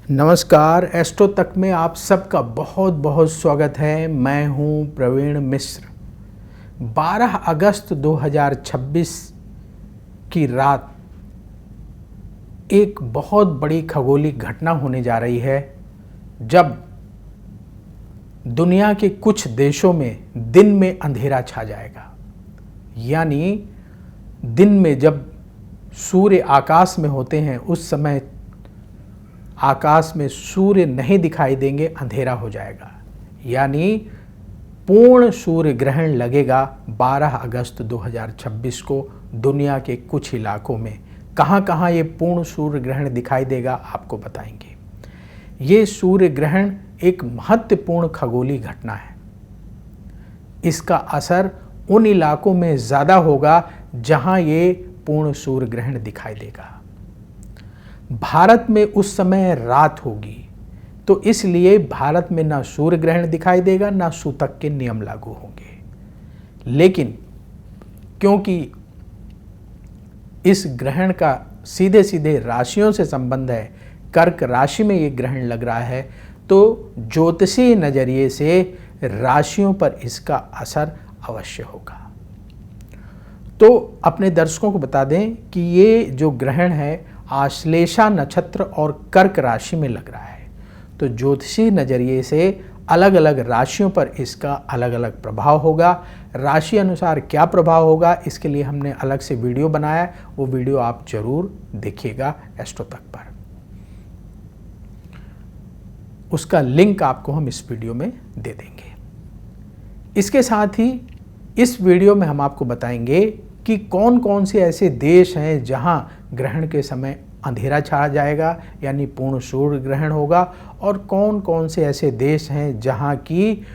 नमस्कार, एस्ट्रो तक में आप सबका बहुत बहुत स्वागत है। मैं हूं प्रवीण मिश्र। 12 अगस्त 2026 की रात एक बहुत बड़ी खगोलीय घटना होने जा रही है, जब दुनिया के कुछ देशों में दिन में अंधेरा छा जाएगा। यानी दिन में जब सूर्य आकाश में होते हैं उस समय आकाश में सूर्य नहीं दिखाई देंगे, अंधेरा हो जाएगा। यानी पूर्ण सूर्य ग्रहण लगेगा 12 अगस्त 2026 को दुनिया के कुछ इलाकों में। कहाँ कहाँ ये पूर्ण सूर्य ग्रहण दिखाई देगा आपको बताएंगे। ये सूर्य ग्रहण एक महत्वपूर्ण खगोलीय घटना है। इसका असर उन इलाकों में ज़्यादा होगा जहाँ ये पूर्ण सूर्य ग्रहण दिखाई देगा। भारत में उस समय रात होगी, तो इसलिए भारत में ना सूर्य ग्रहण दिखाई देगा, ना सूतक के नियम लागू होंगे। लेकिन क्योंकि इस ग्रहण का सीधे सीधे राशियों से संबंध है, कर्क राशि में ये ग्रहण लग रहा है, तो ज्योतिषीय नज़रिए से राशियों पर इसका असर अवश्य होगा। तो अपने दर्शकों को बता दें कि ये जो ग्रहण है आश्लेषा नक्षत्र और कर्क राशि में लग रहा है। तो ज्योतिषीय नज़रिए से अलग अलग राशियों पर इसका अलग अलग प्रभाव होगा। राशि अनुसार क्या प्रभाव होगा, इसके लिए हमने अलग से वीडियो बनाया है, वो वीडियो आप जरूर देखिएगा एस्ट्रो तक पर। उसका लिंक आपको हम इस वीडियो में दे देंगे। इसके साथ ही इस वीडियो में हम आपको बताएंगे कि कौन कौन से ऐसे देश हैं जहां ग्रहण के समय अंधेरा छा जाएगा, यानी पूर्ण सूर्य ग्रहण होगा, और कौन कौन से ऐसे देश हैं जहां की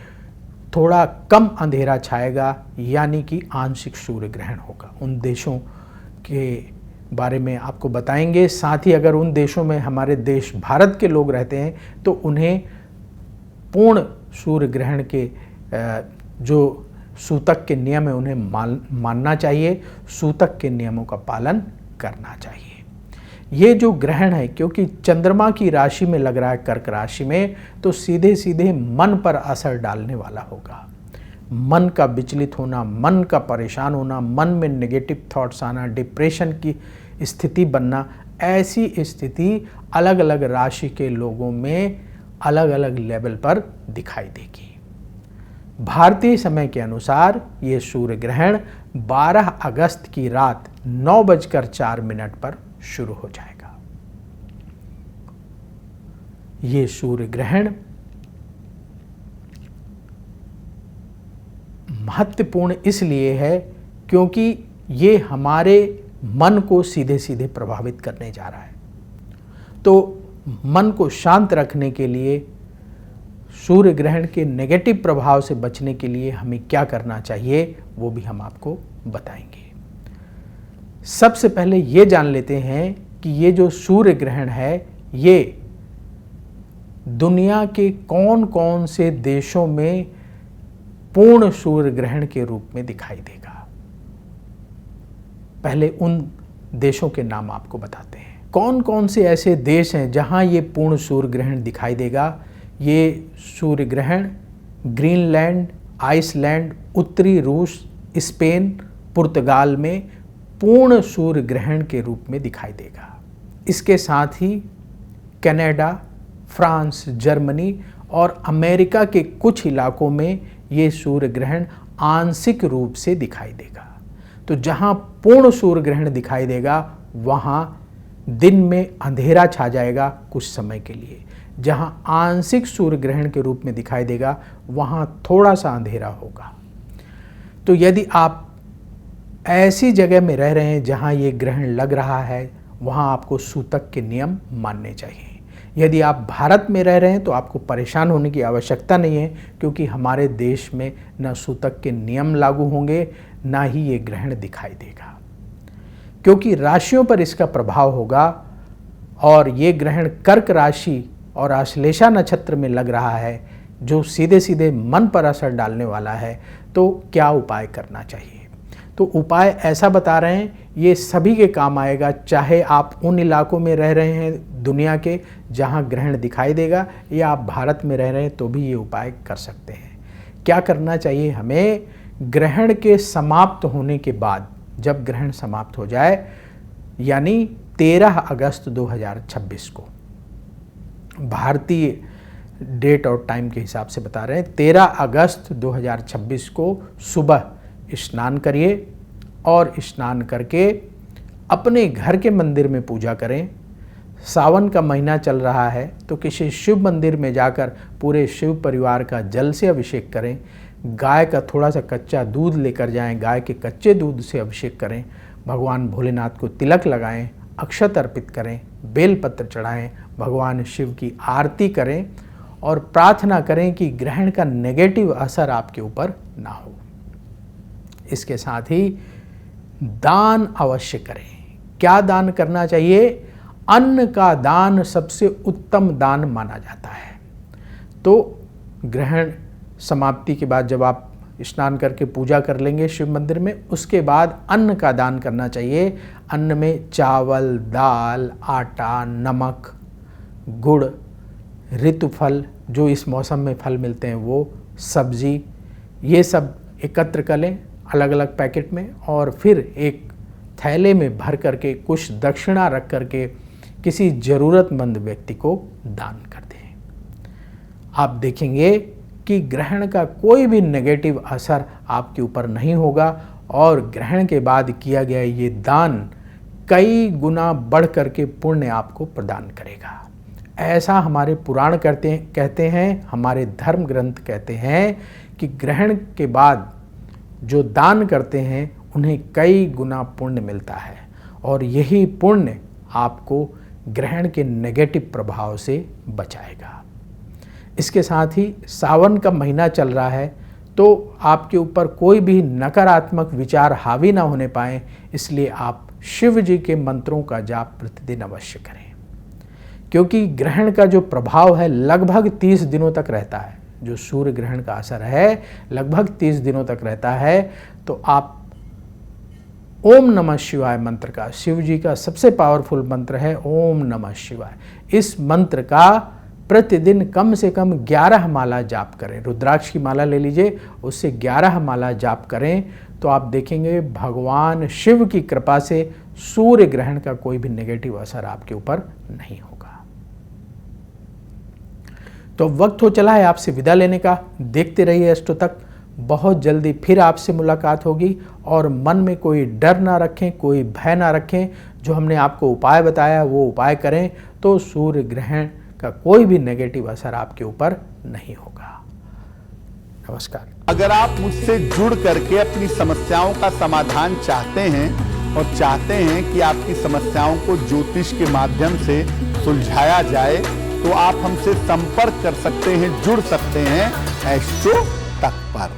थोड़ा कम अंधेरा छाएगा, यानी कि आंशिक सूर्य ग्रहण होगा। उन देशों के बारे में आपको बताएंगे। साथ ही अगर उन देशों में हमारे देश भारत के लोग रहते हैं तो उन्हें पूर्ण सूर्य ग्रहण के जो सूतक के नियम है उन्हें मानना चाहिए, सूतक के नियमों का पालन करना चाहिए। ये जो ग्रहण है, क्योंकि चंद्रमा की राशि में लग रहा है कर्क राशि में, तो सीधे सीधे मन पर असर डालने वाला होगा। मन का विचलित होना, मन का परेशान होना, मन में नेगेटिव थॉट्स आना, डिप्रेशन की स्थिति बनना, ऐसी स्थिति अलग अलग राशि के लोगों में अलग अलग लेवल पर दिखाई देगी। भारतीय समय के अनुसार ये सूर्य ग्रहण 12 अगस्त की रात 9:04 पर शुरू हो जाएगा। ये सूर्य ग्रहण महत्वपूर्ण इसलिए है क्योंकि ये हमारे मन को सीधे सीधे प्रभावित करने जा रहा है। तो मन को शांत रखने के लिए, सूर्य ग्रहण के नेगेटिव प्रभाव से बचने के लिए हमें क्या करना चाहिए वो भी हम आपको बताएंगे। सबसे पहले ये जान लेते हैं कि ये जो सूर्य ग्रहण है ये दुनिया के कौन कौन से देशों में पूर्ण सूर्य ग्रहण के रूप में दिखाई देगा। पहले उन देशों के नाम आपको बताते हैं। कौन कौन से ऐसे देश हैं जहां ये पूर्ण सूर्य ग्रहण दिखाई देगा। ये सूर्य ग्रहण ग्रीनलैंड, आइसलैंड, उत्तरी रूस, स्पेन, पुर्तगाल में पूर्ण सूर्य ग्रहण के रूप में दिखाई देगा। इसके साथ ही कनाडा, फ्रांस, जर्मनी और अमेरिका के कुछ इलाकों में ये सूर्य ग्रहण आंशिक रूप से दिखाई देगा। तो जहाँ पूर्ण सूर्य ग्रहण दिखाई देगा वहाँ दिन में अंधेरा छा जाएगा कुछ समय के लिए। जहां आंशिक सूर्य ग्रहण के रूप में दिखाई देगा वहां थोड़ा सा अंधेरा होगा। तो यदि आप ऐसी जगह में रह रहे हैं जहां ये ग्रहण लग रहा है, वहां आपको सूतक के नियम मानने चाहिए। यदि आप भारत में रह रहे हैं तो आपको परेशान होने की आवश्यकता नहीं है, क्योंकि हमारे देश में न सूतक के नियम लागू होंगे, ना ही ये ग्रहण दिखाई देगा। क्योंकि राशियों पर इसका प्रभाव होगा और ये ग्रहण कर्क राशि और आश्लेषा नक्षत्र में लग रहा है, जो सीधे सीधे मन पर असर डालने वाला है। तो क्या उपाय करना चाहिए? तो उपाय ऐसा बता रहे हैं, ये सभी के काम आएगा, चाहे आप उन इलाकों में रह रहे हैं दुनिया के जहां ग्रहण दिखाई देगा, या आप भारत में रह रहे हैं तो भी ये उपाय कर सकते हैं। क्या करना चाहिए हमें? ग्रहण के समाप्त होने के बाद, जब ग्रहण समाप्त हो जाए, यानी 13 अगस्त 2026 को, भारतीय डेट और टाइम के हिसाब से बता रहे हैं, 13 अगस्त 2026 को सुबह स्नान करिए और स्नान करके अपने घर के मंदिर में पूजा करें। सावन का महीना चल रहा है तो किसी शिव मंदिर में जाकर पूरे शिव परिवार का जल से अभिषेक करें। गाय का थोड़ा सा कच्चा दूध लेकर जाएं, गाय के कच्चे दूध से अभिषेक करें। भगवान भोलेनाथ को तिलक लगाएं, अक्षत अर्पित करें, बेलपत्र चढ़ाएं, भगवान शिव की आरती करें और प्रार्थना करें कि ग्रहण का नेगेटिव असर आपके ऊपर ना हो। इसके साथ ही दान अवश्य करें। क्या दान करना चाहिए? अन्न का दान सबसे उत्तम दान माना जाता है। तो ग्रहण समाप्ति के बाद जब आप स्नान करके पूजा कर लेंगे शिव मंदिर में, उसके बाद अन्न का दान करना चाहिए। अन्न में चावल, दाल, आटा, नमक, गुड़, ऋतुफल, जो इस मौसम में फल मिलते हैं वो, सब्जी, ये सब एकत्र कर लें अलग अलग पैकेट में, और फिर एक थैले में भर करके कुछ दक्षिणा रख करके किसी ज़रूरतमंद व्यक्ति को दान कर दें। आप देखेंगे कि ग्रहण का कोई भी नेगेटिव असर आपके ऊपर नहीं होगा और ग्रहण के बाद किया गया ये दान कई गुना बढ़ करके पुण्य आपको प्रदान करेगा। ऐसा हमारे पुराण कहते हैं, हमारे धर्म ग्रंथ कहते हैं कि ग्रहण के बाद जो दान करते हैं उन्हें कई गुना पुण्य मिलता है और यही पुण्य आपको ग्रहण के नेगेटिव प्रभाव से बचाएगा। इसके साथ ही सावन का महीना चल रहा है तो आपके ऊपर कोई भी नकारात्मक विचार हावी ना होने पाए, इसलिए आप शिव जी के मंत्रों का जाप प्रतिदिन अवश्य करें, क्योंकि ग्रहण का जो प्रभाव है लगभग 30 दिनों तक रहता है। जो सूर्य ग्रहण का असर है लगभग 30 दिनों तक रहता है। तो आप ओम नमः शिवाय मंत्र का, शिव जी का सबसे पावरफुल मंत्र है ओम नमः शिवाय, इस मंत्र का प्रतिदिन कम से कम 11 माला जाप करें। रुद्राक्ष की माला ले लीजिए, उससे 11 माला जाप करें तो आप देखेंगे भगवान शिव की कृपा से सूर्य ग्रहण का कोई भी नेगेटिव असर आपके ऊपर नहीं होगा। तो वक्त हो चला है आपसे विदा लेने का। देखते रहिए एस्ट्रो तक, बहुत जल्दी फिर आपसे मुलाकात होगी। और मन में कोई डर ना रखें, कोई भय ना रखें, जो हमने आपको उपाय बताया वो उपाय करें तो सूर्य ग्रहण का कोई भी नेगेटिव असर आपके ऊपर नहीं होगा। नमस्कार। अगर आप मुझसे जुड़ करके अपनी समस्याओं का समाधान चाहते हैं और चाहते हैं कि आपकी समस्याओं को ज्योतिष के माध्यम से सुलझाया जाए, तो आप हमसे संपर्क कर सकते हैं, जुड़ सकते हैं एस्ट्रो तक पर।